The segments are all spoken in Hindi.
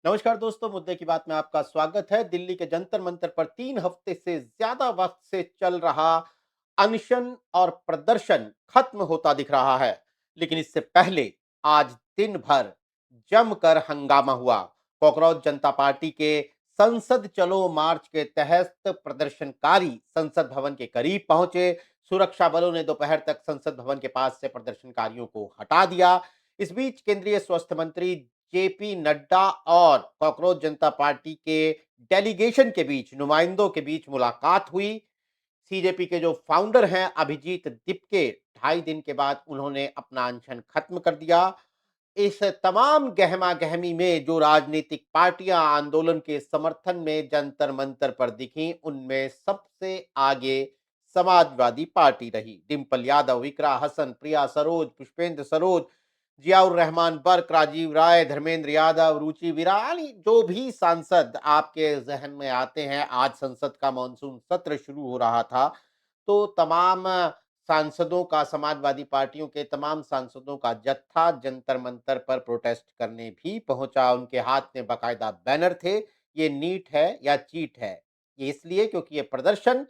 नमस्कार दोस्तों, मुद्दे की बात में आपका स्वागत है। दिल्ली के जंतर मंतर पर 3 हफ्ते से ज्यादा वक्त से चल रहा अनशन और प्रदर्शन खत्म होता दिख रहा है, लेकिन इससे पहले आज दिन भर जमकर हंगामा हुआ। कॉकरोच जनता पार्टी के संसद चलो मार्च के तहत प्रदर्शनकारी संसद भवन के करीब पहुंचे। सुरक्षा बलों ने दोपहर तक संसद भवन के पास से प्रदर्शनकारियों को हटा दिया। इस बीच केंद्रीय स्वास्थ्य मंत्री जेपी नड्डा और कॉकरोच जनता पार्टी के डेलीगेशन के बीच, नुमाइंदों के बीच मुलाकात हुई। सीजेपी के जो फाउंडर हैं अभिजीत दिपके, 2.5 दिन के बाद उन्होंने अपना अनशन खत्म कर दिया। इस तमाम गहमा गहमी में जो राजनीतिक पार्टियां आंदोलन के समर्थन में जंतर मंतर पर दिखी, उनमें सबसे आगे समाजवादी पार्टी रही। डिम्पल यादव, इकरा हसन, प्रिया सरोज, पुष्पेंद्र सरोज, जियाउर रहमान बर्क, राजीव राय, धर्मेंद्र यादव, रुचि विरानी, जो भी सांसद आपके जहन में आते हैं। आज संसद का मानसून सत्र शुरू हो रहा था, तो तमाम सांसदों का, समाजवादी पार्टियों के तमाम सांसदों का जत्था जंतर मंतर पर प्रोटेस्ट करने भी पहुंचा। उनके हाथ में बाकायदा बैनर थे, ये नीट है या चीट है। ये इसलिए क्योंकि ये प्रदर्शन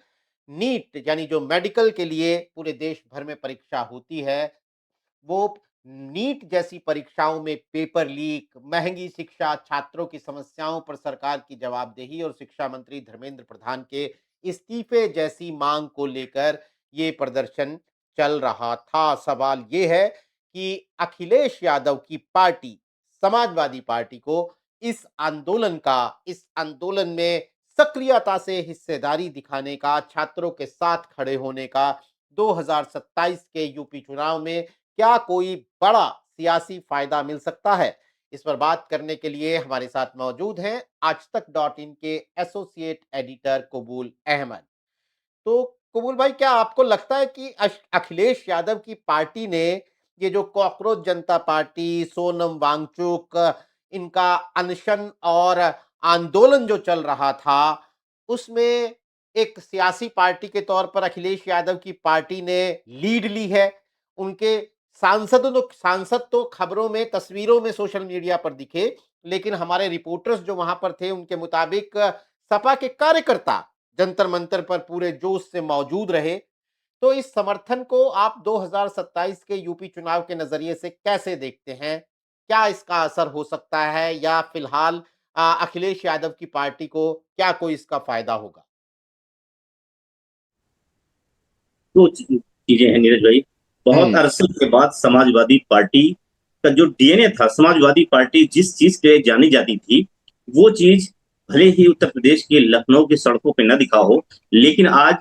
नीट यानी जो मेडिकल के लिए पूरे देश भर में परीक्षा होती है, वो नीट जैसी परीक्षाओं में पेपर लीक, महंगी शिक्षा, छात्रों की समस्याओं पर सरकार की जवाबदेही और शिक्षा मंत्री धर्मेंद्र प्रधान के इस्तीफे जैसी मांग को लेकर ये प्रदर्शन चल रहा था। सवाल ये है कि अखिलेश यादव की पार्टी, समाजवादी पार्टी को इस आंदोलन में सक्रियता से हिस्सेदारी दिखाने का, छात्रों के साथ खड़े होने का 2027 के यूपी चुनाव में क्या कोई बड़ा सियासी फायदा मिल सकता है? इस पर बात करने के लिए हमारे साथ मौजूद हैं आज तक .in के एसोसिएट एडिटर कबूल अहमद। तो कबूल भाई, क्या आपको लगता है कि अखिलेश यादव की पार्टी ने ये जो कॉकरोच जनता पार्टी, सोनम वांगचुक, इनका अनशन और आंदोलन जो चल रहा था, उसमें एक सियासी पार्टी के तौर पर अखिलेश यादव की पार्टी ने लीड ली है? उनके सांसद तो खबरों में, तस्वीरों में, सोशल मीडिया पर दिखे, लेकिन हमारे रिपोर्टर्स जो वहां पर थे उनके मुताबिक सपा के कार्यकर्ता जंतर मंतर पर पूरे जोश से मौजूद रहे। तो इस समर्थन को आप 2027 के यूपी चुनाव के नजरिए से कैसे देखते हैं? क्या इसका असर हो सकता है, या फिलहाल अखिलेश यादव की पार्टी को क्या कोई इसका फायदा होगा? दो चीजें हैं नीरज भाई। बहुत हम्म। अरसे के बाद समाजवादी पार्टी का जो डीएनए था, समाजवादी पार्टी जिस चीज के जानी जाती थी, वो चीज भले ही उत्तर प्रदेश के लखनऊ की सड़कों पे न दिखा हो, लेकिन आज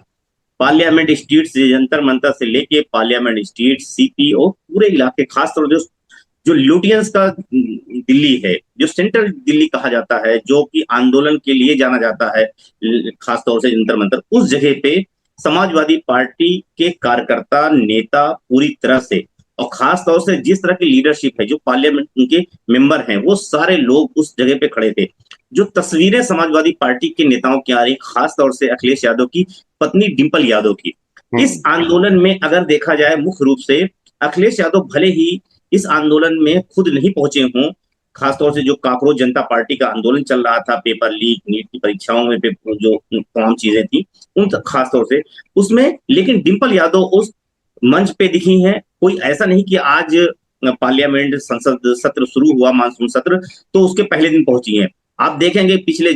पार्लियामेंट स्ट्रीट से, जंतर मंतर से लेके पार्लियामेंट स्ट्रीट, सीपीओ, पूरे इलाके, खासतौर जो जो लुटियंस का दिल्ली है, जो सेंट्रल दिल्ली कहा जाता है, जो कि आंदोलन के लिए जाना जाता है, खासतौर से जंतर मंतर, उस जगह पे समाजवादी पार्टी के कार्यकर्ता, नेता पूरी तरह से, और खास तौर से जिस तरह की लीडरशिप है, जो पार्लियामेंट उनके मेंबर हैं, वो सारे लोग उस जगह पे खड़े थे। जो तस्वीरें समाजवादी पार्टी के नेताओं की आ रही, खास तौर से अखिलेश यादव की पत्नी डिंपल यादव की, इस आंदोलन में अगर देखा जाए, मुख्य रूप से अखिलेश यादव भले ही इस आंदोलन में खुद नहीं पहुंचे हों, खासतौर से जो काकरोच जनता पार्टी का आंदोलन चल रहा था, पेपर लीक, नीट की परीक्षाओं में जो तमाम चीजें थी, उन खासतौर से उसमें, लेकिन डिंपल यादव उस मंच पे दिखी हैं। कोई ऐसा नहीं कि आज पार्लियामेंट संसद सत्र शुरू हुआ, मानसून सत्र, तो उसके पहले दिन पहुंची हैं। आप देखेंगे पिछले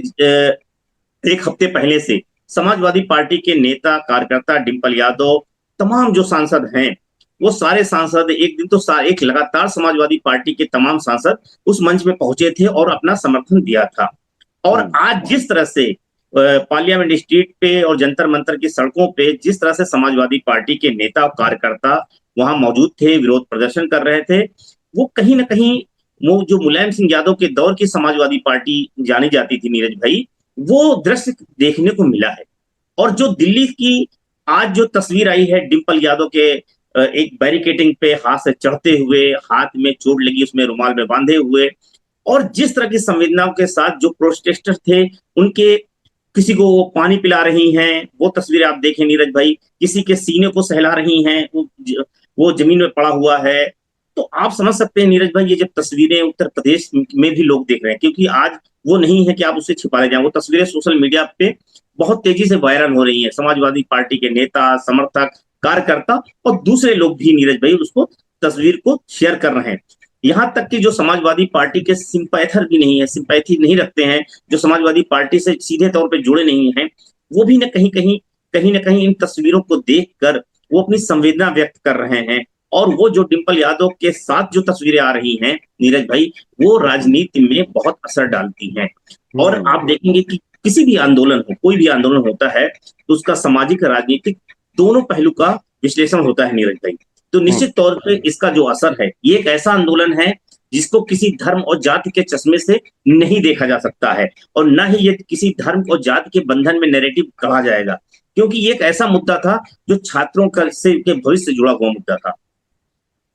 एक हफ्ते पहले से समाजवादी पार्टी के नेता, कार्यकर्ता, डिंपल यादव, तमाम जो सांसद हैं, वो सारे सांसद एक दिन तो एक लगातार समाजवादी पार्टी के तमाम सांसद उस मंच में पहुंचे थे और अपना समर्थन दिया था। और आज जिस तरह से पार्लियामेंट स्ट्रीट पे और जंतर मंतर की सड़कों पे जिस तरह से समाजवादी पार्टी के नेता और कार्यकर्ता वहां मौजूद थे, विरोध प्रदर्शन कर रहे थे, वो कहीं ना कहीं वो जो मुलायम सिंह यादव के दौर की समाजवादी पार्टी जानी जाती थी नीरज भाई, वो दृश्य देखने को मिला है। और जो दिल्ली की आज जो तस्वीर आई है डिंपल यादव के एक बैरिकेडिंग पे हाथ से चढ़ते हुए, हाथ में चोट लगी उसमें रुमाल में बांधे हुए, और जिस तरह की संवेदनाओं के साथ जो प्रोटेस्टर थे, उनके किसी को वो पानी पिला रही हैं, वो तस्वीरें आप देखें नीरज भाई, किसी के सीने को सहला रही हैं, वो जमीन में पड़ा हुआ है। तो आप समझ सकते हैं नीरज भाई, ये जब तस्वीरें उत्तर प्रदेश में भी लोग देख रहे हैं, क्योंकि आज वो नहीं है कि आप उसे छिपा ले जाएं। वो तस्वीरें सोशल मीडिया पे बहुत तेजी से वायरल हो रही हैं। समाजवादी पार्टी के नेता, समर्थक, कार्यकर्ता और दूसरे लोग भी नीरज भाई उसको तस्वीर को शेयर कर रहे हैं। यहाँ तक कि जो समाजवादी पार्टी के सिंपैथर भी नहीं है, सिंपैथी नहीं रखते हैं, जो समाजवादी पार्टी से सीधे तौर पे जुड़े नहीं हैं, वो भी कहीं ना कहीं इन तस्वीरों को देखकर वो अपनी संवेदना व्यक्त कर रहे हैं। और वो जो डिंपल यादव के साथ जो तस्वीरें आ रही हैं नीरज भाई, वो राजनीति में बहुत असर डालती हैं। और आप देखेंगे कि किसी भी आंदोलन हो, कोई भी आंदोलन होता है तो उसका सामाजिक राजनीतिक दोनों पहलू का विश्लेषण होता है नीरज भाई। तो निश्चित तौर पे इसका जो असर है, ये एक ऐसा आंदोलन है जिसको किसी धर्म और जाति के चश्मे से नहीं देखा जा सकता है, और न ही ये किसी धर्म और जाति के बंधन में नैरेटिव कहा जाएगा, क्योंकि ये एक ऐसा मुद्दा था जो छात्रों के भविष्य से जुड़ा हुआ मुद्दा था।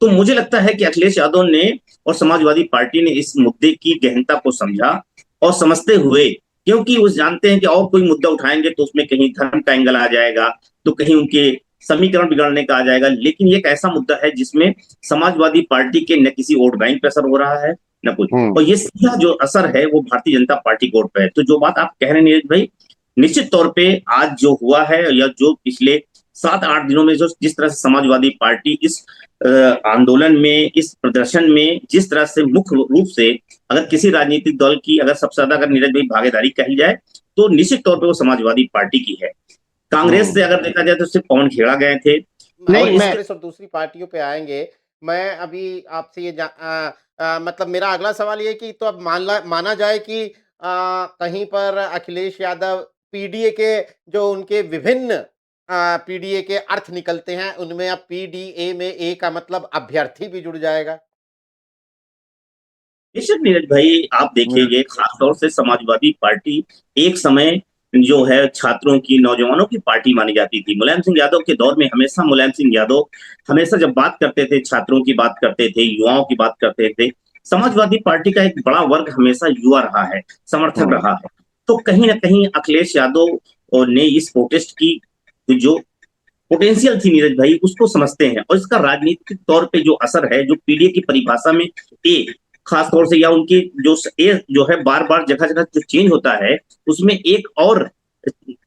तो मुझे लगता है कि अखिलेश यादव ने और समाजवादी पार्टी ने इस मुद्दे की गहनता को समझा, और समझते हुए, क्योंकि वो जानते हैं कि और कोई मुद्दा उठाएंगे तो उसमें कहीं धर्म का एंगल आ जाएगा, तो कहीं उनके समीकरण बिगड़ने का आ जाएगा। लेकिन ये एक ऐसा मुद्दा है जिसमें समाजवादी पार्टी के न किसी वोट बैंक पे असर हो रहा है न कुछ, और ये सीधा जो असर है वो भारतीय जनता पार्टी के वोट पे है। तो जो बात आप कह रहे हैं नीरज भाई, निश्चित तौर पे आज जो हुआ है, या जो पिछले 7-8 दिनों में जो जिस तरह से समाजवादी पार्टी इस आंदोलन में, इस प्रदर्शन में जिस तरह से मुख्य रूप से, अगर किसी राजनीतिक दल की अगर सबसे ज्यादा अगर नीरज भाई भागीदारी कही जाए तो निश्चित तौर पे वो समाजवादी पार्टी की है। कांग्रेस से अगर देखा जाए तो सिर्फ पवन खेड़ा गए थे। नहीं, कांग्रेस और दूसरी पार्टियों पे आएंगे। मैं अभी आपसे ये मतलब मेरा अगला सवाल ये कि तो अब माना जाए कि कहीं पर अखिलेश यादव पीडीए के जो उनके विभिन्न पीडीए के अर्थ निकलते हैं, उनमें अब पीडीए में ए का मतलब अभ्यर्थी भी जुड़ जाएगा। बेशक नीरज भाई, आप देखिए खासतौर से समाजवादी पार्टी एक समय जो है छात्रों की, नौजवानों की पार्टी मानी जाती थी। मुलायम सिंह यादव के दौर में हमेशा मुलायम सिंह यादव हमेशा जब बात करते थे, छात्रों की बात करते थे, युवाओं की बात करते थे। समाजवादी पार्टी का एक बड़ा वर्ग हमेशा युवा रहा है, समर्थक रहा है। तो कहीं ना कहीं अखिलेश यादव ने इस प्रोटेस्ट की जो पोटेंशियल थी नीरज भाई, उसको समझते हैं, और इसका राजनीतिक तौर पे जो असर है, जो पीडीए की परिभाषा में ए खास तौर से, या उनकी जो ए जो है बार बार जगह जगह जो चेंज होता है, उसमें एक और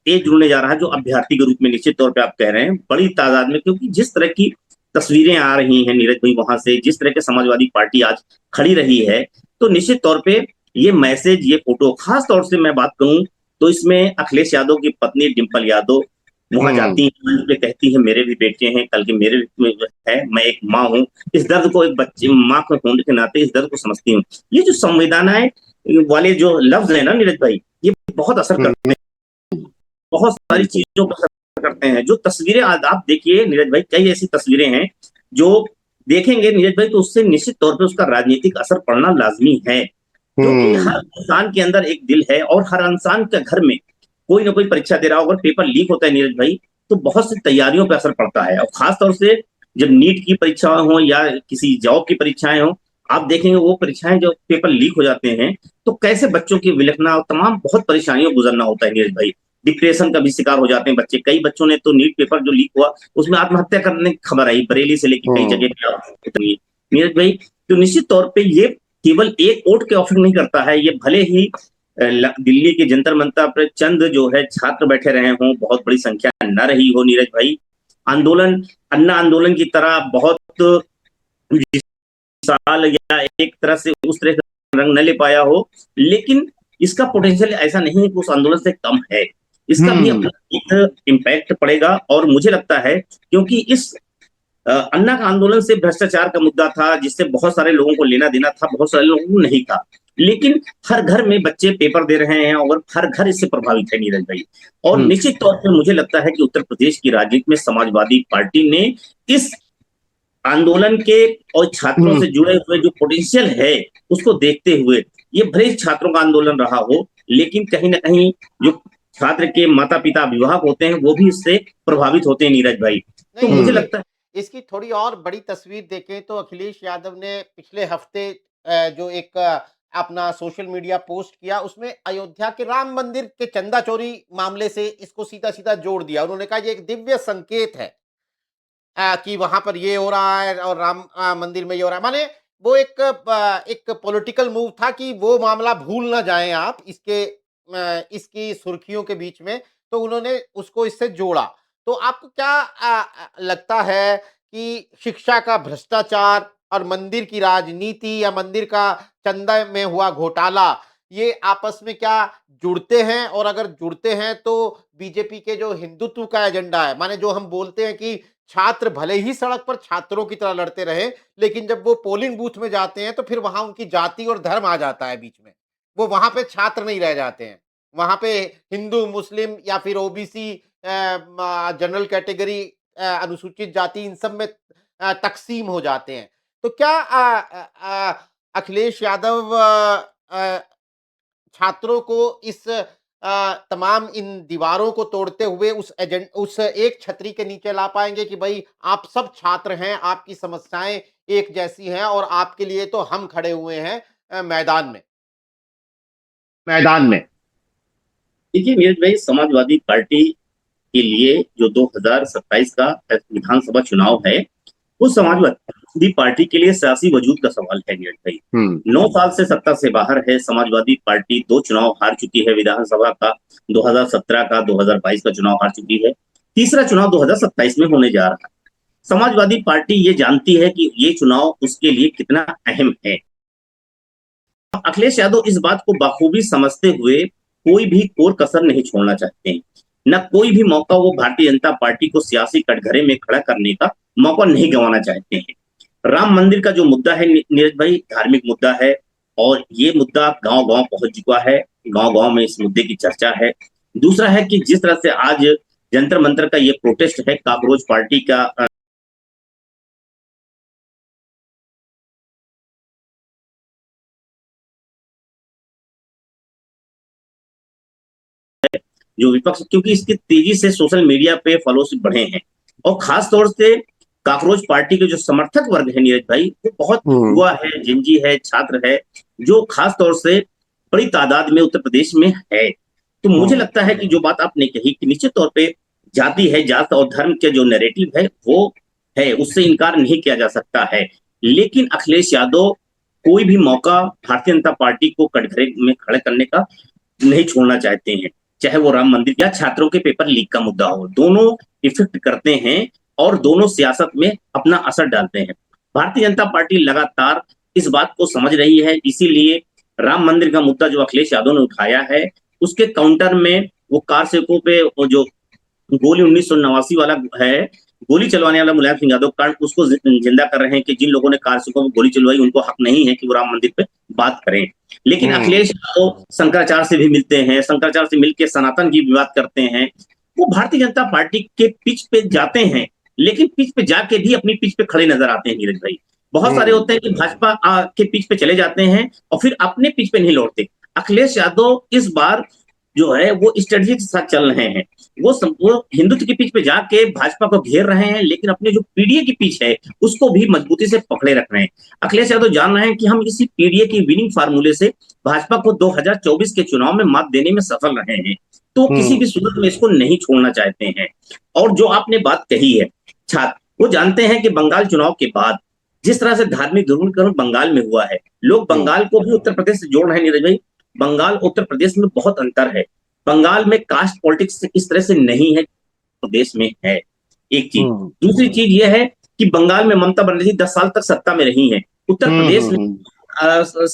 ए जुड़ने जा रहा है जो अभ्यर्थी के रूप में। निश्चित तौर पे आप कह रहे हैं बड़ी तादाद में, क्योंकि जिस तरह की तस्वीरें आ रही हैं नीरज भाई वहां से, जिस तरह के समाजवादी पार्टी आज खड़ी रही है, तो निश्चित तौर पे ये मैसेज, ये फोटो, खास तौर से मैं बात करूं तो इसमें अखिलेश यादव की पत्नी डिंपल यादव वहां जाती हैं, पे कहती है मेरे भी बेटे हैं, कल के मेरे भी है, मैं एक माँ हूँ, इस दर्द को, एक बच्चे माँ को होने के नाते इस दर्द को समझती हूँ। ये जो संवेदनाएं वाले जो लफ्ज है ना नीरज भाई, ये बहुत असर करते हैं, बहुत सारी चीजों पर असर करते हैं। जो तस्वीरें आज आप देखिए नीरज भाई, कई ऐसी तस्वीरें हैं जो देखेंगे नीरज भाई तो उससे निश्चित तौर पर उसका राजनीतिक असर पड़ना लाजमी है, क्योंकि हर इंसान के अंदर एक दिल है, और हर इंसान के घर में कोई ना कोई परीक्षा दे रहा हो, अगर पेपर लीक होता है नीरज भाई, तो बहुत सी तैयारियों पर असर पड़ता है। और खासतौर से जब नीट की परीक्षाएं हो या किसी जॉब की परीक्षाएं हो, आप देखेंगे वो परीक्षाएं जो पेपर लीक हो जाते हैं, तो कैसे बच्चों की विलखना और तमाम बहुत परेशानियों गुजरना होता है नीरज भाई। डिप्रेशन का भी शिकार हो जाते हैं बच्चे। कई बच्चों ने तो नीट पेपर जो लीक हुआ उसमें आत्महत्या करने की खबर आई, बरेली से लेकर कई जगह पे नीरज भाई। तो निश्चित तौर पर ये केवल एक वोट के ऑफर नहीं करता है, ये भले ही दिल्ली के जंतर मंतर पर चंद जो है छात्र बैठे रहे हों, बहुत बड़ी संख्या न रही हो नीरज भाई, आंदोलन अन्ना आंदोलन की तरह बहुत विशाल या एक तरह से उस तरह का रंग न ले पाया हो, लेकिन इसका पोटेंशियल ऐसा नहीं है कि उस आंदोलन से कम है। इसका भी अपना एक इम्पैक्ट पड़ेगा। और मुझे लगता है क्योंकि इस अन्ना का आंदोलन से भ्रष्टाचार का मुद्दा था, जिससे बहुत सारे लोगों को लेना देना था, बहुत सारे लोगों को नहीं था, लेकिन हर घर में बच्चे पेपर दे रहे हैं और हर घर इससे प्रभावित है नीरज भाई। और निश्चित तौर पर मुझे लगता है कि उत्तर प्रदेश की राजनीति में समाजवादी पार्टी ने इस आंदोलन के और छात्रों से जुड़े हुए जो पोटेंशियल है उसको देखते हुए, ये भले ही छात्रों का आंदोलन रहा हो, लेकिन कहीं ना कहीं जो छात्र के माता पिता अभिभावक होते हैं वो भी इससे प्रभावित होते हैं नीरज भाई। तो मुझे लगता है इसकी थोड़ी और बड़ी तस्वीर देखें तो अखिलेश यादव ने पिछले हफ्ते जो एक अपना सोशल मीडिया पोस्ट किया, उसमें अयोध्या के राम मंदिर के चंदा चोरी मामले से इसको सीधा सीधा जोड़ दिया। उन्होंने कहा ये एक दिव्य संकेत है कि वहां पर ये हो रहा है और राम मंदिर में ये हो रहा है। माने वो एक पॉलिटिकल मूव था कि वो मामला भूल ना जाएं आप इसकी सुर्खियों के बीच में, तो उन्होंने उसको इससे जोड़ा। तो आपको क्या लगता है कि शिक्षा का भ्रष्टाचार और मंदिर की राजनीति या मंदिर का चंदा में हुआ घोटाला, ये आपस में क्या जुड़ते हैं? और अगर जुड़ते हैं तो बीजेपी के जो हिंदुत्व का एजेंडा है, माने जो हम बोलते हैं कि छात्र भले ही सड़क पर छात्रों की तरह लड़ते रहे, लेकिन जब वो पोलिंग बूथ में जाते हैं तो फिर वहां उनकी जाति और धर्म आ जाता है बीच में। वो वहां पे छात्र नहीं रह जाते हैं। वहां पे हिंदू, मुस्लिम या फिर ओबीसी, जनरल कैटेगरी, अनुसूचित जाति, इन सब में तकसीम हो जाते हैं। तो क्या अखिलेश यादव छात्रों को इस तमाम इन दीवारों को तोड़ते हुए उस एक छतरी के नीचे ला पाएँगे कि भई आप सब छात्र हैं, आपकी समस्याएँ एक जैसी हैं और आपके लिए तो हम खड़े हुए हैं मैदान में। देखिए नीरज भाई, समाजवादी पार्टी के लिए जो 2027 का विधानसभा चुनाव है, वो समाजवादी पार्टी के लिए सियासी वजूद का सवाल है नीरज भाई। 9 साल से सत्ता से बाहर है समाजवादी पार्टी, 2 चुनाव हार चुकी है विधानसभा का, 2017 का, 2022 का चुनाव हार चुकी है, तीसरा चुनाव 2027 में होने जा रहा है। समाजवादी पार्टी ये जानती है कि ये चुनाव उसके लिए कितना अहम है। अखिलेश यादव इस बात को बखूबी समझते हुए कोई भी कोर कसर नहीं छोड़ना चाहते हैं। न कोई भी मौका वो भारतीय जनता पार्टी को सियासी कटघरे में खड़ा करने का मौका नहीं गंवाना चाहते हैं। राम मंदिर का जो मुद्दा है नीरज भाई, धार्मिक मुद्दा है और ये मुद्दा गांव-गांव पहुंच चुका है। गांव-गांव में इस मुद्दे की चर्चा है। दूसरा है कि जिस तरह से आज जंतर मंतर का ये प्रोटेस्ट है, कॉकरोच पार्टी का जो विपक्ष, क्योंकि इसकी तेजी से सोशल मीडिया पे फॉलोअर्स बढ़े हैं और खास तौर से कॉकरोच पार्टी के जो समर्थक वर्ग है नीरज भाई, वो बहुत युवा है, जिंजी है, छात्र है, जो खास तौर से बड़ी तादाद में उत्तर प्रदेश में है। तो मुझे लगता है कि जो बात आपने कही कि निश्चित तौर पे जाति है, जात और धर्म के जो नैरेटिव है वो है, उससे इनकार नहीं किया जा सकता है। लेकिन अखिलेश यादव कोई भी मौका भारतीय जनता पार्टी को कटघरे में खड़े करने का नहीं छोड़ना चाहते हैं, चाहे वो राम मंदिर या छात्रों के पेपर लीक का मुद्दा हो। दोनों इफेक्ट करते हैं और दोनों सियासत में अपना असर डालते हैं। भारतीय जनता पार्टी लगातार इस बात को समझ रही है, इसीलिए राम मंदिर का मुद्दा जो अखिलेश यादव ने उठाया है, उसके काउंटर में वो कार सेवकों पे वो जो गोली 1989 वाला है, गोली चलवाने वाला मुलायम सिंह यादव कांड, उसको जिंदा कर रहे हैं कि जिन लोगों ने कार सेवकों को गोली चलवाई उनको हक नहीं है कि वो राम मंदिर पे बात करें। लेकिन अखिलेश यादव शंकराचार्य से भी मिलते हैं, शंकराचार्य से मिलकर सनातन की भी बात करते हैं। वो भारतीय जनता पार्टी के पिच पे जाते हैं, लेकिन पिच पे जाके भी अपनी पिच पे खड़े नजर आते हैं नीरज भाई। बहुत सारे होते हैं कि भाजपा के पिच पे चले जाते हैं और फिर अपने पिच पे नहीं लौटते। अखिलेश यादव इस बार जो है वो स्ट्रेटजी के साथ चल रहे हैं। वो हिंदुत्व की पिच पे जाके भाजपा को घेर रहे हैं, लेकिन अपने जो पीडीए की पिच है उसको भी मजबूती से पकड़े रख रहे हैं। अखिलेश यादव जान रहे हैं कि हम इसी पीडीए की विनिंग फार्मूले से भाजपा को 2024 के चुनाव में मात देने में सफल रहे हैं, तो किसी भी सूरत में इसको नहीं छोड़ना चाहते हैं। और जो आपने बात कही है छात्र, वो जानते हैं कि बंगाल चुनाव के बाद जिस तरह से धार्मिक ध्रुवीकरण बंगाल में हुआ है, लोग बंगाल को भी उत्तर प्रदेश से जोड़ रहे हैं नीरज भाई। बंगाल उत्तर प्रदेश में बहुत अंतर है। बंगाल में कास्ट पॉलिटिक्स इस तरह से नहीं है, प्रदेश में है। एक चीज, दूसरी चीज यह है कि बंगाल में ममता बनर्जी 10 साल तक सत्ता में रही है। उत्तर प्रदेश में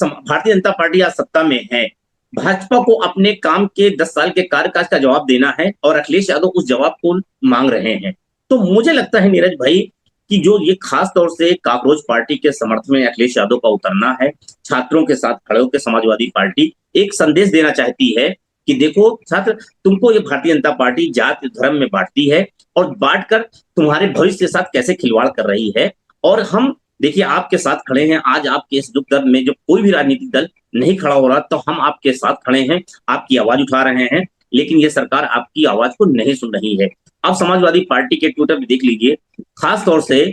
भारतीय जनता पार्टी आज सत्ता में है। भाजपा को अपने काम के 10 साल के कार्यकाल का जवाब देना है और अखिलेश यादव उस जवाब को मांग रहे हैं। तो मुझे लगता है नीरज भाई कि जो ये खास तौर से कॉकरोच पार्टी के समर्थन में अखिलेश यादव का उतरना है, छात्रों के साथ खड़े होकर समाजवादी पार्टी एक संदेश देना चाहती है कि देखो छात्र, तुमको ये भारतीय जनता पार्टी जात धर्म में बांटती है और बांटकर तुम्हारे भविष्य के साथ कैसे खिलवाड़ कर रही है। और हम देखिए आपके साथ खड़े हैं। आज आपके इस दुख दर्द में जो कोई भी राजनीतिक दल नहीं खड़ा हो रहा, तो हम आपके साथ खड़े हैं, आपकी आवाज उठा रहे हैं, लेकिन ये सरकार आपकी आवाज को नहीं सुन रही है। आप समाजवादी पार्टी के ट्विटर पे देख लीजिए, खास तौर से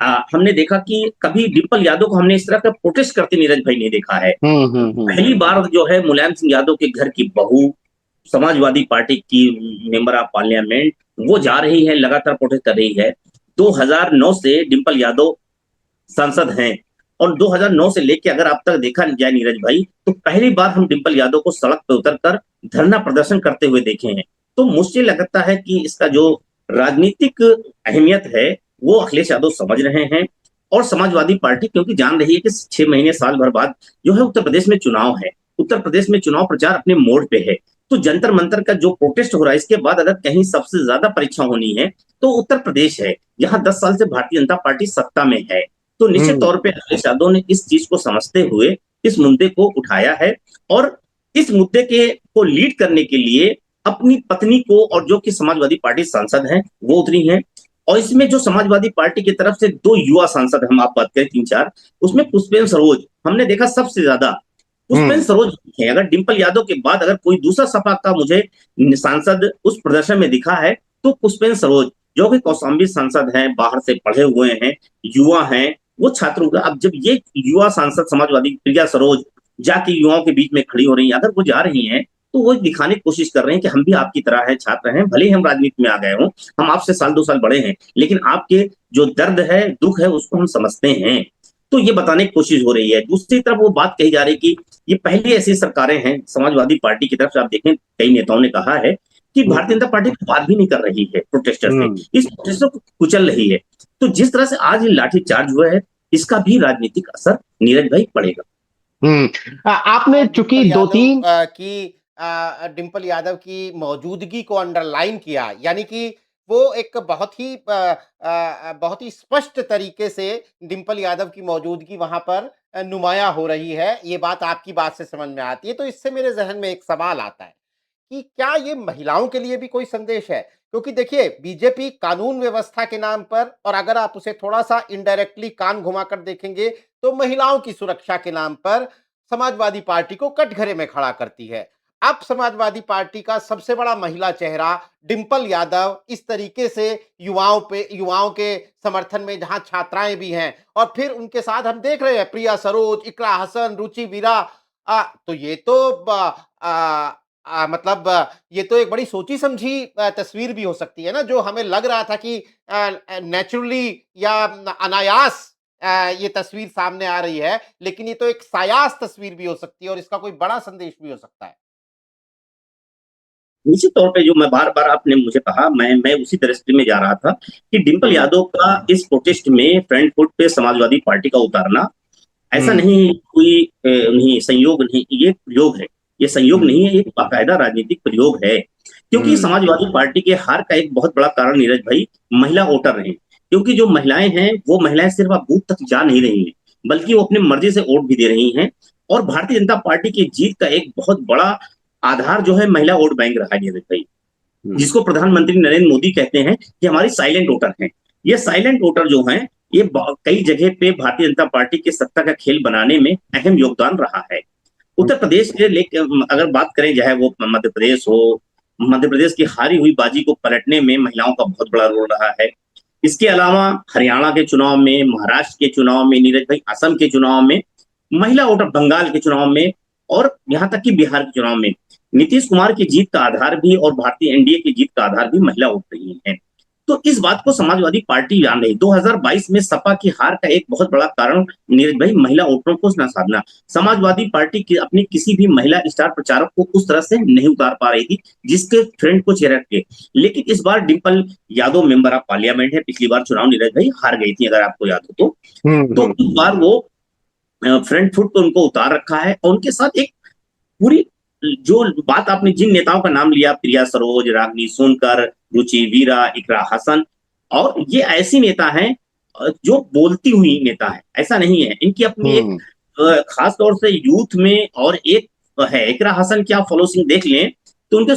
हमने देखा कि कभी डिम्पल यादव को हमने इस तरह का प्रोटेस्ट करते नीरज भाई नहीं देखा है। पहली बार जो है मुलायम सिंह यादव के घर की बहू, समाजवादी पार्टी की मेंबर ऑफ पार्लियामेंट, वो जा रही है, लगातार प्रोटेस्ट कर रही है। 2009 से डिम्पल यादव सांसद हैं और 2009 से लेके अगर आप तक देखा जाए नीरज भाई, तो पहली बार हम डिंपल यादव को सड़क पे उतरकर धरना प्रदर्शन करते हुए देखे हैं। तो मुझे लगता है कि इसका जो राजनीतिक अहमियत है वो अखिलेश यादव समझ रहे हैं। और समाजवादी पार्टी क्योंकि जान रही है कि 6 महीने साल भर बाद जो है उत्तर प्रदेश में चुनाव है, उत्तर प्रदेश में चुनाव प्रचार अपने मोड़ पे है। तो जंतर मंतर का जो प्रोटेस्ट हो रहा है, इसके बाद अगर कहीं सबसे ज्यादा परीक्षा होनी है तो उत्तर प्रदेश है, जहां 10 साल से भारतीय जनता पार्टी सत्ता में है। तो निश्चित तौर पे अखिलेश यादव ने इस चीज को समझते हुए इस मुद्दे को उठाया है और इस मुद्दे के को लीड करने के लिए अपनी पत्नी को, और जो कि समाजवादी पार्टी सांसद हैं, वो उतरी हैं। और इसमें जो समाजवादी पार्टी की तरफ से 2 युवा सांसद, हम आप बात करें 3-4, उसमें पुष्पेंद्र सरोज हमने देखा सबसे ज्यादा पुष्पेंद्र सरोज है। अगर डिंपल यादव के बाद अगर कोई दूसरा सपा का मुझे सांसद उस प्रदर्शन में दिखा है तो पुष्पेंद्र सरोज, जो कि कौशाम्बी सांसद हैं, बाहर से पढ़े हुए हैं, युवा हैं, वो छात्रों का। अब जब ये युवा सांसद समाजवादी प्रिया सरोज जाके युवाओं के बीच में खड़ी हो रही है, अगर वो जा रही हैं तो वो दिखाने की कोशिश कर रहे हैं कि हम भी आपकी तरह है, छात्र हैं, भले ही हम राजनीति में आ गए हों, हम आपसे साल 2 साल बड़े हैं, लेकिन आपके जो दर्द है, दुख है, उसको हम समझते हैं। तो ये बताने की कोशिश हो रही है। दूसरी तरफ वो बात कही जा रही है कि ये पहली ऐसी सरकारें हैं समाजवादी पार्टी की तरफ से, आप देखें कई नेताओं ने कहा है कि भारतीय जनता पार्टी बात भी नहीं कर रही है प्रोटेस्टर से, इस प्रोटेस्टर को कुचल रही है। तो जिस तरह से आज ये लाठीचार्ज हुआ है, इसका भी राजनीतिक असर नीरज भाई पड़ेगा। आपने चूंकि डिंपल यादव की मौजूदगी को अंडरलाइन किया, यानी कि वो एक बहुत ही स्पष्ट तरीके से डिंपल यादव की मौजूदगी वहां पर नुमाया हो रही है, ये बात आपकी बात से समझ में आती है। तो इससे मेरे जहन में एक सवाल आता है कि क्या ये महिलाओं के लिए भी कोई संदेश है? क्योंकि देखिए, बीजेपी कानून व्यवस्था के नाम पर, और अगर आप उसे थोड़ा सा इनडायरेक्टली कान घुमाकर देखेंगे तो महिलाओं की सुरक्षा के नाम पर समाजवादी पार्टी को कटघरे में खड़ा करती है। अब समाजवादी पार्टी का सबसे बड़ा महिला चेहरा डिंपल यादव इस तरीके से युवाओं के समर्थन में, जहां छात्राएं भी हैं और फिर उनके साथ हम देख रहे हैं प्रिया सरोज, इकरा हसन, रुचि वीरा, तो ये तो मतलब ये तो एक बड़ी सोची समझी तस्वीर भी हो सकती है ना, जो हमें लग रहा था कि नेचुरली या अनायास ये तस्वीर सामने आ रही है, लेकिन ये तो एक सायास तस्वीर भी हो सकती है और इसका कोई बड़ा संदेश भी हो सकता है। निश्चित तौर पे जो मैं बार-बार आपने मुझे कहा, मैं उसी दृष्टि में जा रहा था कि डिंपल यादव का इस प्रोटेस्ट में फ्रंट फुट पे समाजवादी पार्टी का उतारना ऐसा नहीं, कोई नहीं संयोग नहीं, ये प्रयोग है। ये संयोग नहीं है, ये बाकायदा राजनीतिक प्रयोग है। क्योंकि समाजवादी पार्टी के हार का एक बहुत बड़ा कारण नीरज भाई महिला वोटर रहे। क्योंकि जो महिलाएं हैं, वो महिलाएं सिर्फ अब बूथ तक जा नहीं रही हैं, बल्कि वो अपनी मर्जी से वोट भी दे रही हैं। और भारतीय जनता पार्टी की जीत का एक बहुत बड़ा आधार जो है महिला वोट बैंक रहा है नीरज भाई, जिसको प्रधानमंत्री नरेंद्र मोदी कहते हैं कि हमारी साइलेंट वोटर हैं। ये साइलेंट वोटर जो हैं, ये कई जगह पे भारतीय जनता पार्टी की सत्ता का खेल बनाने में अहम योगदान रहा है। उत्तर प्रदेश के लेकर अगर बात करें, चाहे वो मध्य प्रदेश हो, मध्य प्रदेश की हारी हुई बाजी को पलटने में महिलाओं का बहुत बड़ा रोल रहा है। इसके अलावा हरियाणा के चुनाव में, महाराष्ट्र के चुनाव में नीरज भाई, असम के चुनाव में महिला वोटर, बंगाल के चुनाव में, और यहाँ तक कि बिहार के चुनाव में नीतीश कुमार की जीत का आधार भी और भारतीय एनडीए की जीत का आधार भी महिला वोट रही है। तो इस बात को समाजवादी पार्टी जान रही। 2022 में सपा की हार का एक बहुत बड़ा कारण नीरज भाई महिला वोटरों को न साधना। समाजवादी पार्टी की अपनी किसी भी महिला स्टार प्रचारक को उस तरह से नहीं उतार पा रही थी जिसके फ्रेंड को चेहरा के। लेकिन इस बार Dimple Yadav member of parliament है, पिछली बार चुनाव नीरज भाई हार गई थी अगर आपको याद हो तो इस बार वो फ्रंट फुट पर उनको उतार रखा है। और उनके साथ एक पूरी जो बात आपने जिन नेताओं का नाम लिया, प्रिया सरोज, रागनी सोनकर, रुचि वीरा, इकरा हसन, और ये ऐसी नेता हैं जो बोलती हुई नेता है, ऐसा नहीं है। इनकी अपनी एक खास तौर से यूथ में और एक है, इकरा हसन की आप फॉलोइंग देख लें तो उनके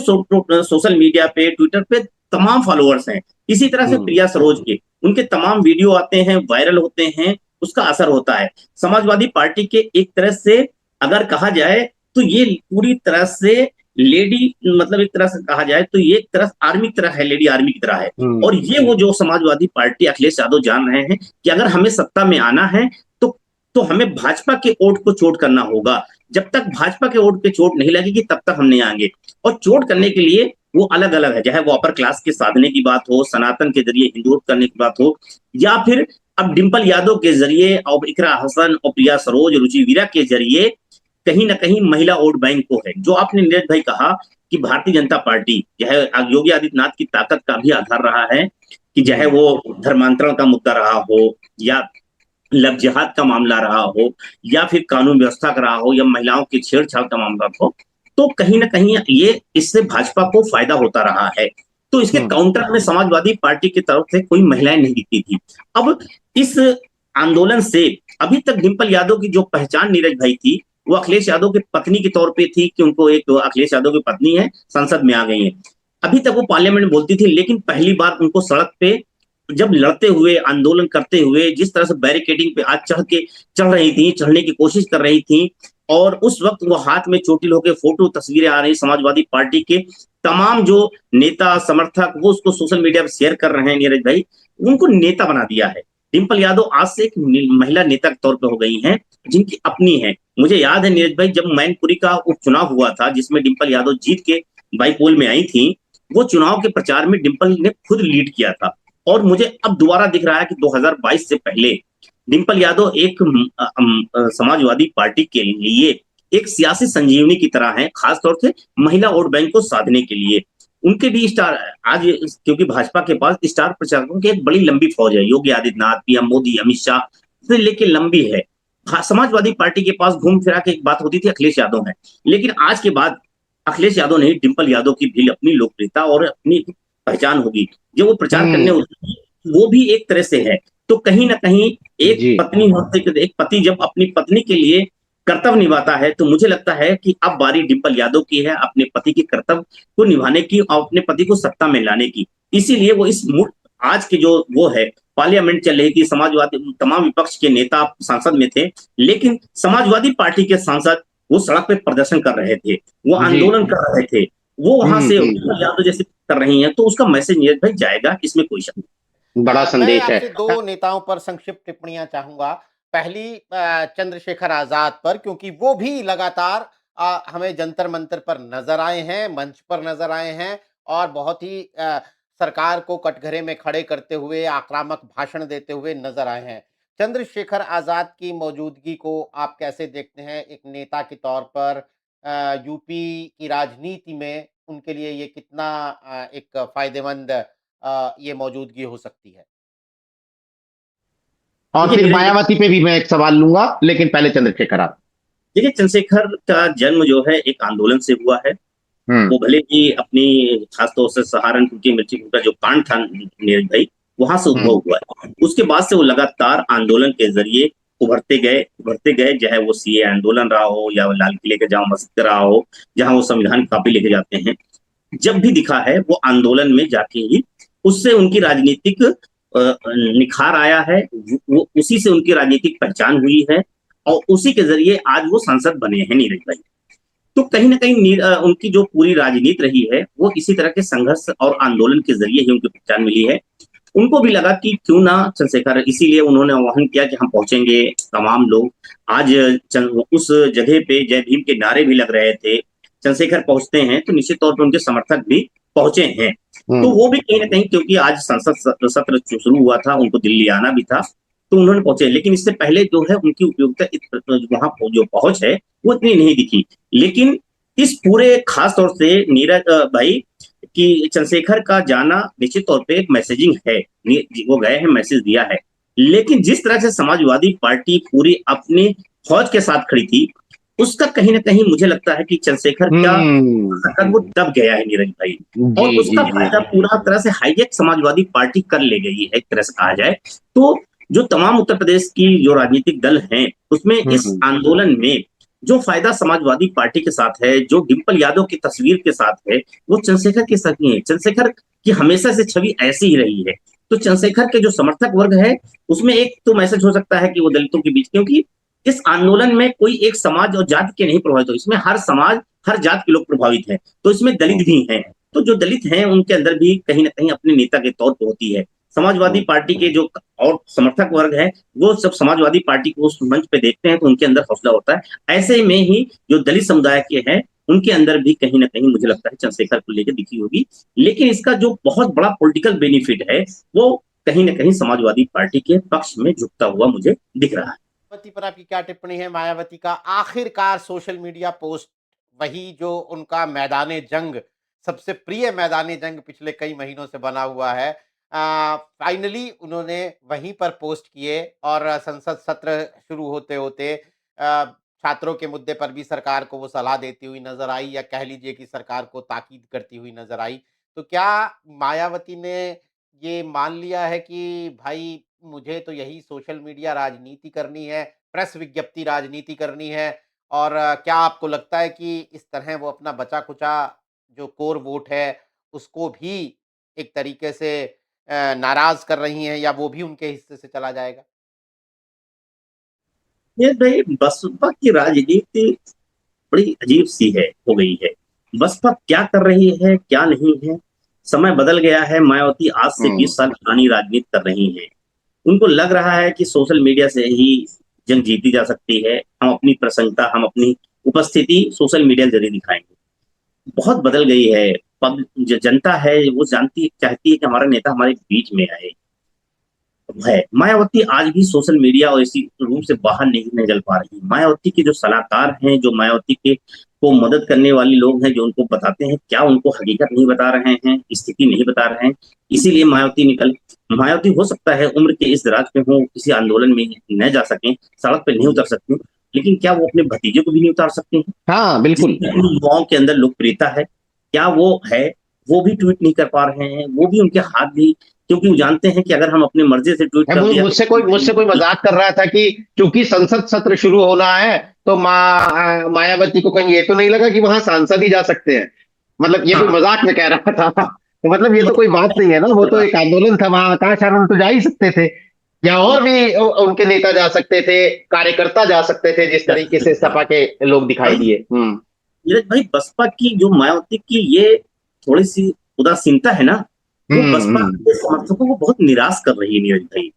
सोशल मीडिया पे, ट्विटर पे तमाम फॉलोअर्स हैं। इसी तरह से प्रिया सरोज के उनके तमाम वीडियो आते हैं, वायरल होते हैं, उसका असर होता है। समाजवादी पार्टी के एक तरह से अगर कहा जाए तो ये पूरी तरह से लेडी, मतलब एक तरह से कहा जाए तो ये एक तरह आर्मी की तरह है, लेडी आर्मी की तरह है। और ये वो जो समाजवादी पार्टी अखिलेश यादव जान रहे हैं कि अगर हमें सत्ता में आना है तो हमें भाजपा के वोट को चोट करना होगा। जब तक भाजपा के वोट पे चोट नहीं लगेगी तब तक हम नहीं आएंगे। और चोट करने के लिए वो अलग अलग है, चाहे वो अपर क्लास के साधने की बात हो, सनातन के जरिए हिंदू करने की बात हो, या फिर अब डिंपल यादव के जरिए और इकरा हसन और प्रिया सरोज, रुचि वीरा के जरिए कहीं ना कहीं महिला वोट बैंक को है। जो आपने नीरज भाई कहा कि भारतीय जनता पार्टी चाहे योगी आदित्यनाथ की ताकत का भी आधार रहा है, कि चाहे वो धर्मांतरण का मुद्दा रहा हो, या लव जिहाद का मामला रहा हो, या फिर कानून व्यवस्था का रहा हो, या महिलाओं की छेड़छाड़ का मामला हो, तो कहीं ना कहीं ये इससे भाजपा को फायदा होता रहा है। तो इसके काउंटर में समाजवादी पार्टी की तरफ से कोई महिलाएं नहीं दिखती थी। अब इस आंदोलन से अभी तक डिंपल यादव की जो पहचान नीरज भाई थी, वो अखिलेश यादव की पत्नी के तौर पे थी, कि उनको एक अखिलेश यादव की पत्नी है, संसद में आ गई है। अभी तक वो पार्लियामेंट में बोलती थी, लेकिन पहली बार उनको सड़क पे जब लड़ते हुए, आंदोलन करते हुए, जिस तरह से बैरिकेडिंग पे आज चढ़ रही थी, चढ़ने की कोशिश कर रही थी, और उस वक्त वो हाथ में चोटिल होकर फोटो तस्वीरें आ रही समाजवादी पार्टी के तमाम जो नेता समर्थक, वो उसको सोशल मीडिया पर शेयर कर रहे हैं। नीरज भाई उनको नेता बना दिया है। डिंपल यादव आज से एक महिला नेता के तौर पर हो गई हैं, जिनकी अपनी है। मुझे याद है नीरज भाई, जब मैनपुरी का उपचुनाव हुआ था, जिसमें डिंपल यादव जीत के बाईपोल में आई थी, वो चुनाव के प्रचार में डिंपल ने खुद लीड किया था। और मुझे अब दोबारा दिख रहा है कि 2022 से पहले डिंपल यादव एक समाजवादी पार्टी के लिए एक सियासी संजीवनी की तरह है, खासतौर से महिला वोट बैंक को साधने के लिए। उनके भी स्टार आज, क्योंकि भाजपा के पास स्टार प्रचारकों की एक बड़ी लंबी फौज है, योगी आदित्यनाथ, पीएम मोदी, अमित शाह से लेके लंबी है। समाजवादी पार्टी के पास घूम फिरा के एक बात होती थी अखिलेश यादव है, लेकिन आज के बाद अखिलेश यादव नहीं, डिंपल यादव की भी अपनी लोकप्रियता और अपनी पहचान होगी। जो वो प्रचार करने होती है वो भी एक तरह से है। तो कहीं ना कहीं एक पत्नी होते, एक पति जब अपनी पत्नी के लिए कर्तव्य निभाता है, तो मुझे लगता है कि अब बारी डिंपल यादव की है अपने पति के कर्तव्य को निभाने की और अपने पति को सत्ता में लाने की। इसीलिए वो इस आज के जो वो है, पार्लियामेंट चल रही थी, समाजवादी तमाम विपक्ष के नेता सांसद में थे, लेकिन समाजवादी पार्टी के सांसद वो सड़क पे प्रदर्शन कर रहे थे, वो आंदोलन कर रहे थे, वो वहां से यादव जैसे कर रही हैं, तो उसका मैसेज नीरज भाई जाएगा, इसमें कोई शक नहीं। बड़ा संदेश है। आपसे दो नेताओं पर संक्षिप्त टिप्पणियां चाहूंगा। पहली चंद्रशेखर आजाद पर, क्योंकि वो भी लगातार हमें जंतर मंतर पर नजर आए हैं, मंच पर नजर आए हैं, और बहुत ही सरकार को कटघरे में खड़े करते हुए आक्रामक भाषण देते हुए नजर आए हैं। चंद्रशेखर आजाद की मौजूदगी को आप कैसे देखते हैं एक नेता के तौर पर? यूपी की राजनीति में उनके लिए ये कितना एक फायदेमंद ये मौजूदगी हो सकती है? और फिर मायावती पे भी मैं एक सवाल लूंगा, लेकिन पहले चंद्रशेखर आप। देखिए, चंद्रशेखर का जन्म जो है एक आंदोलन से हुआ है। वो भले ही अपनी खासतौर से सहारनपुर की मिर्ची का जो कांड था नीरज भाई, वहां से उद्भव हुआ है। उसके बाद से वो लगातार आंदोलन के जरिए उभरते गए, चाहे वो सीए आंदोलन रहा हो, या लाल किले के जामा मस्जिद रहा हो, जहां वो संविधान कॉपी लेके जाते हैं। जब भी दिखा है वो आंदोलन में जाके ही उससे उनकी राजनीतिक निखार आया है, वो उसी से उनकी राजनीतिक पहचान हुई है, और उसी के जरिए आज वो सांसद बने हैं नीरज भाई। तो कहीं ना कहीं उनकी जो पूरी राजनीति रही है, वो इसी तरह के संघर्ष और आंदोलन के जरिए ही उनकी पहचान मिली है। उनको भी लगा कि क्यों ना चंद्रशेखर, इसीलिए उन्होंने आह्वान किया कि हम पहुंचेंगे तमाम लोग। आज उस जगह पे जय भीम के नारे भी लग रहे थे, चंद्रशेखर पहुंचते हैं तो निश्चित तौर पर उनके समर्थक भी पहुंचे हैं। तो वो भी कहीं ना कहीं, क्योंकि आज संसद सत्र शुरू हुआ था, उनको दिल्ली आना भी था, तो उन्होंने पहुंचे। लेकिन इससे पहले जो है उनकी उपयोगिता, वहां जो पहुंच है वो इतनी नहीं दिखी। लेकिन इस पूरे खास तौर से नीरज भाई कि चंद्रशेखर का जाना निश्चित तौर पे एक मैसेजिंग है, वो गए हैं, मैसेज दिया है। लेकिन जिस तरह से समाजवादी पार्टी पूरी अपनी फौज के साथ खड़ी थी, उसका कहीं ना कहीं मुझे लगता है कि चंद्रशेखर का वो दब गया है नीरज भाई, और उसका फायदा पूरा तरह से हाईजेक समाजवादी पार्टी कर ले गई है, एक तरह से कहा जाए तो। जो तमाम उत्तर प्रदेश की जो राजनीतिक दल हैं, उसमें इस आंदोलन में जो फायदा समाजवादी पार्टी के साथ है, जो डिंपल यादव की तस्वीर के साथ है, वो चंद्रशेखर के साथ नहीं है। चंद्रशेखर की हमेशा से छवि ऐसी ही रही है। तो चंद्रशेखर के जो समर्थक वर्ग है, उसमें एक तो मैसेज हो सकता है कि वो दलितों के बीच, क्योंकि इस आंदोलन में कोई एक समाज और जाति के नहीं प्रभावित हो, इसमें हर समाज, हर जाति के लोग प्रभावित हैं। तो इसमें दलित भी हैं, तो जो दलित हैं उनके अंदर भी कहीं ना कहीं अपने नेता के तौर पर होती है। समाजवादी पार्टी के जो और समर्थक वर्ग है, वो सब समाजवादी पार्टी को उस मंच पे देखते हैं तो उनके अंदर हौसला होता है। ऐसे में ही जो दलित समुदाय के हैं, उनके अंदर भी कहीं ना कहीं मुझे लगता है चंद्रशेखर को लेकर दिखी होगी। लेकिन इसका जो बहुत बड़ा पॉलिटिकल बेनिफिट है, वो कहीं ना कहीं समाजवादी पार्टी के पक्ष में झुकता हुआ मुझे दिख रहा है। मायावती पर आपकी क्या टिप्पणी है? मायावती का आखिरकार सोशल मीडिया पोस्ट, वही जो उनका मैदान जंग, सबसे प्रिय मैदान जंग पिछले कई महीनों से बना हुआ है, फाइनली उन्होंने वहीं पर पोस्ट किए और संसद सत्र शुरू होते होते छात्रों के मुद्दे पर भी सरकार को वो सलाह देती हुई नजर आई, या कह लीजिए कि सरकार को ताकीद करती हुई नजर आई। तो क्या मायावती ने ये मान लिया है कि भाई मुझे तो यही सोशल मीडिया राजनीति करनी है, प्रेस विज्ञप्ति राजनीति करनी है, और क्या आपको लगता है कि इस तरह वो अपना बचा-खुचा जो कोर वोट है, उसको भी एक तरीके से नाराज़ कर रही हैं, या वो भी उनके हिस्से से चला जाएगा? ये भाई बसपा की राजनीति बड़ी अजीब सी है, हो गई है। बसपा क्या कर रही है, क्या नहीं है, समय बदल गया है। मायावती आज से 20 साल पुरानी राजनीति कर रही हैं। उनको लग रहा है कि सोशल मीडिया से ही जंग जीती जा सकती है। हम अपनी प्रसन्नता, हम अपनी उपस्थिति सोशल मीडिया के जरिए दिखाएंगे। बहुत बदल गई है। जनता है वो जानती चाहती है कि हमारा नेता हमारे बीच में आए। है मायावती आज भी सोशल मीडिया और इसी रूम से बाहर नहीं निकल पा रही। मायावती के जो सलाहकार हैं, जो मायावती के को मदद करने वाले लोग हैं, जो उनको बताते हैं, क्या उनको हकीकत नहीं बता रहे हैं, स्थिति नहीं बता रहे हैं, इसीलिए मायावती हो सकता है उम्र के इस दराज पे हो, किसी आंदोलन में न जा सकें, सड़क पे नहीं उतर सकते, लेकिन क्या वो अपने भतीजे को भी नहीं उतार सकते हैं? हाँ बिल्कुल। युवाओं के अंदर लोकप्रियता है, क्या वो है? वो भी ट्वीट नहीं कर पा रहे हैं, वो भी उनके हाथ भी, क्योंकि वो जानते हैं कि अगर हम अपने मर्जी से ट्वीट कर दिया मुझसे कोई मजाक कर रहा था कि क्योंकि संसद सत्र शुरू होना है तो मायावती को कहीं ये तो नहीं लगा कि वहां सांसद ही जा सकते हैं। मतलब ये कोई मजाक में कह रहा था। तो मतलब ये तो कोई बात नहीं है ना, वो तो एक आंदोलन था, वहां आकाश आनंद तो जा ही सकते थे, या और भी उनके नेता जा सकते थे, कार्यकर्ता जा सकते थे, जिस तरीके से सपा के लोग दिखाई दिए। नीरज भाई, बसपा की जो मायावती की ये थोड़ी सी उदासीनता है ना, वो बसपा के समर्थकों को बहुत निराश कर रही है। नीरज भाई,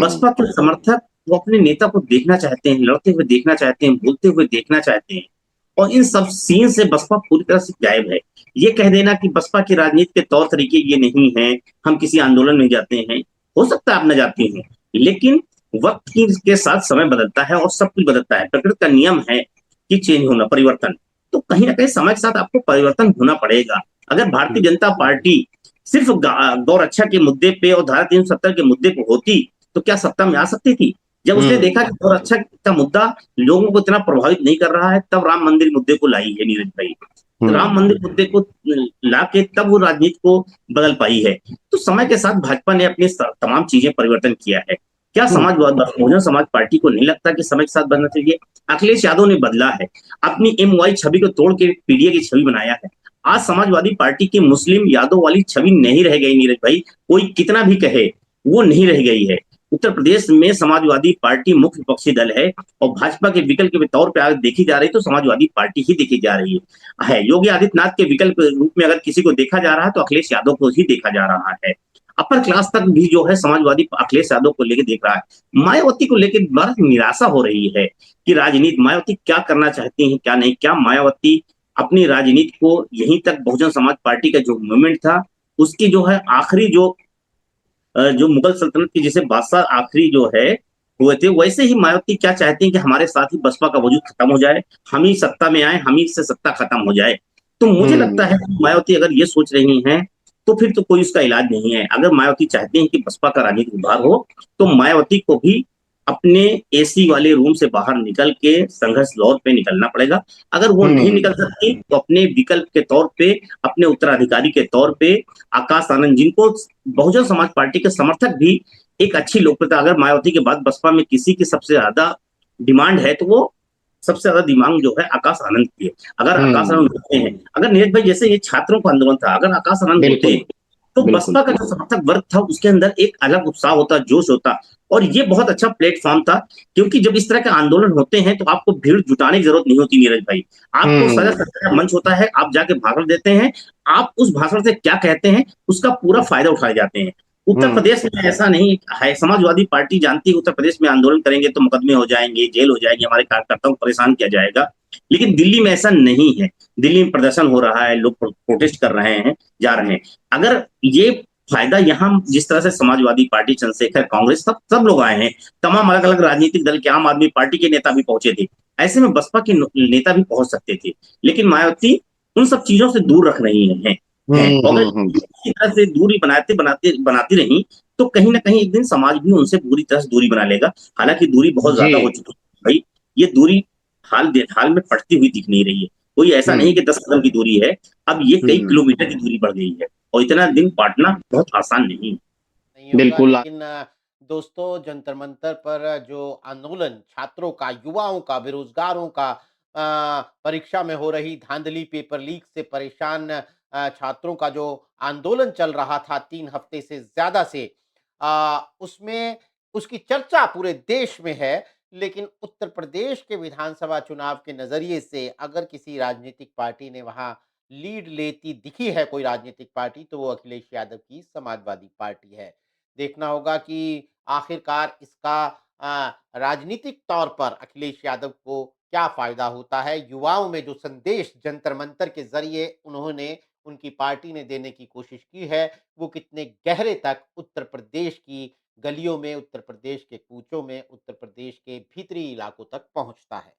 बसपा के समर्थक वो अपने नेता को देखना चाहते हैं, लड़ते हुए देखना चाहते हैं, बोलते हुए देखना चाहते हैं, और इन सब सीन से बसपा पूरी तरह से गायब है। ये कह देना कि बसपा की राजनीति के तौर तरीके ये नहीं है, हम किसी आंदोलन में जाते हैं, हो सकता है आप न जाते हैं, लेकिन वक्त के साथ समय बदलता है और सब कुछ बदलता है। प्रकृति का नियम है कि चेंज होना, परिवर्तन, तो कहीं ना कहीं समय के साथ आपको परिवर्तन होना पड़ेगा। अगर भारतीय जनता पार्टी सिर्फ गौ रक्षा के मुद्दे पे और धारा 370 के मुद्दे पे होती तो क्या सत्ता में आ सकती थी? जब उसने देखा कि गौ रक्षा का मुद्दा लोगों को इतना प्रभावित नहीं कर रहा है, तब राम मंदिर मुद्दे को लाई है नीरज भाई। राम मंदिर मुद्दे को ला के तब वो राजनीति को बदल पाई है। तो समय के साथ भाजपा ने अपनी तमाम चीजें परिवर्तन किया है। क्या बहुजन समाज पार्टी को नहीं लगता कि समय के साथ बदलना चाहिए? अखिलेश यादव ने बदला है, अपनी MY छवि को तोड़ के PDA की छवि बनाया है। आज समाजवादी पार्टी की मुस्लिम यादव वाली छवि नहीं रह गई नीरज भाई, कोई कितना भी कहे वो नहीं रह गई है। उत्तर प्रदेश में समाजवादी पार्टी मुख्य विपक्षी दल है और भाजपा के विकल्प के तौर पर अगर देखी जा रही तो समाजवादी पार्टी ही देखी जा रही है। योगी आदित्यनाथ के विकल्प के रूप में अगर किसी को देखा जा रहा है तो अखिलेश यादव को ही देखा जा रहा है। अपर क्लास तक भी जो है समाजवादी अखिलेश यादव को लेकर देख रहा है। मायावती को लेकर बड़ा निराशा हो रही है कि राजनीति मायावती क्या करना चाहती है, क्या नहीं। क्या मायावती अपनी राजनीति को यहीं तक बहुजन समाज पार्टी का जो मूवमेंट था उसकी जो है आखिरी जो मुगल सल्तनत के जैसे बादशाह आखिरी जो है हुए थे, वैसे ही मायावती क्या चाहते हैं कि हमारे साथ ही बसपा का वजूद खत्म हो जाए, हम ही सत्ता में आए, हम ही से सत्ता खत्म हो जाए। तो मुझे लगता है कि मायावती अगर ये सोच रही हैं तो फिर तो कोई उसका इलाज नहीं है। अगर मायावती चाहते हैं कि बसपा का राजनीतिक उद्धार हो तो मायावती को भी अपने AC वाले रूम से बाहर निकल के संघर्ष दौर पे निकलना पड़ेगा। अगर वो नहीं निकल सकती तो अपने विकल्प के तौर पे, अपने उत्तराधिकारी के तौर पे आकाश आनंद, जिनको बहुजन समाज पार्टी के समर्थक भी एक अच्छी लोकप्रियता, अगर मायावती के बाद बसपा में किसी की सबसे ज्यादा डिमांड है तो वो सबसे ज्यादा दिमाग जो है आकाश आनंद की है। अगर आकाश आनंद होते हैं, अगर नीरज भाई जैसे ये छात्रों का आंदोलन था, अगर आकाश आनंद होते तो बसपा का जो समर्थक वर्ग था उसके अंदर एक अलग उत्साह होता, जोश होता, और ये बहुत अच्छा प्लेटफॉर्म था। क्योंकि जब इस तरह के आंदोलन होते हैं तो आपको भीड़ जुटाने की जरूरत नहीं होती नीरज भाई, आपको सजा सजा मंच होता है, आप जाके भाषण देते हैं, आप उस भाषण से क्या कहते हैं उसका पूरा फायदा उठाए जाते हैं। उत्तर प्रदेश में ऐसा नहीं है। समाजवादी पार्टी जानती है उत्तर प्रदेश में आंदोलन करेंगे तो मुकदमे हो जाएंगे, जेल हो जाएगी, हमारे कार्यकर्ताओं को परेशान किया जाएगा, लेकिन दिल्ली में ऐसा नहीं है। दिल्ली में प्रदर्शन हो रहा है, लोग प्रोटेस्ट कर रहे हैं, जा रहे हैं। अगर ये फायदा यहाँ जिस तरह से समाजवादी पार्टी, चंद्रशेखर, कांग्रेस, सब लोग आए हैं, तमाम अलग अलग राजनीतिक दल के, आम आदमी पार्टी के नेता भी पहुंचे थे। ऐसे में बसपा के नेता भी पहुंच सकते थे, लेकिन मायावती उन सब चीजों से दूर रख रही हैं। कांग्रेस इसी तरह से दूरी बनाते बनाते बनाती रही तो कहीं ना कहीं एक दिन समाज भी उनसे पूरी तरह से दूरी बना लेगा। हालांकि दूरी बहुत जी। ज्यादा हो चुकी है भाई, ये दूरी हाल में पड़ती हुई दिख नहीं रही है। कोई ऐसा नहीं कि 10 कदम की दूरी है, अब ये कई किलोमीटर की दूरी बढ़ गई है, और इतना दिन बांटना बहुत आसान नहीं है। नहीं होगा, बिल्कुल। लेकिन दोस्तों, जंतर मंतर पर जो आंदोलन छात्रों का, युवाओं का, बेरोजगारों का, परीक्षा में हो रही धांधली, पेपर लीक से परेशान छात्रों का जो आंदोलन चल रहा था 3 हफ्ते से ज्यादा से, उसमें उसकी चर्चा पूरे देश में है। लेकिन उत्तर प्रदेश के विधानसभा चुनाव के नजरिए से अगर किसी राजनीतिक पार्टी ने वहां लीड लेती दिखी है, कोई राजनीतिक पार्टी, तो वो अखिलेश यादव की समाजवादी पार्टी है। देखना होगा कि आखिरकार इसका राजनीतिक तौर पर अखिलेश यादव को क्या फायदा होता है। युवाओं में जो संदेश जंतर मंतर के जरिए उन्होंने, उनकी पार्टी ने देने की कोशिश की है, वो कितने गहरे तक उत्तर प्रदेश की गलियों में, उत्तर प्रदेश के कूचों में, उत्तर प्रदेश के भीतरी इलाकों तक पहुंचता है।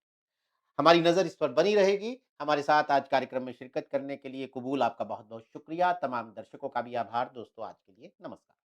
हमारी नजर इस पर बनी रहेगी। हमारे साथ आज कार्यक्रम में शिरकत करने के लिए कुबूल, आपका बहुत बहुत शुक्रिया। तमाम दर्शकों का भी आभार। दोस्तों, आज के लिए नमस्कार।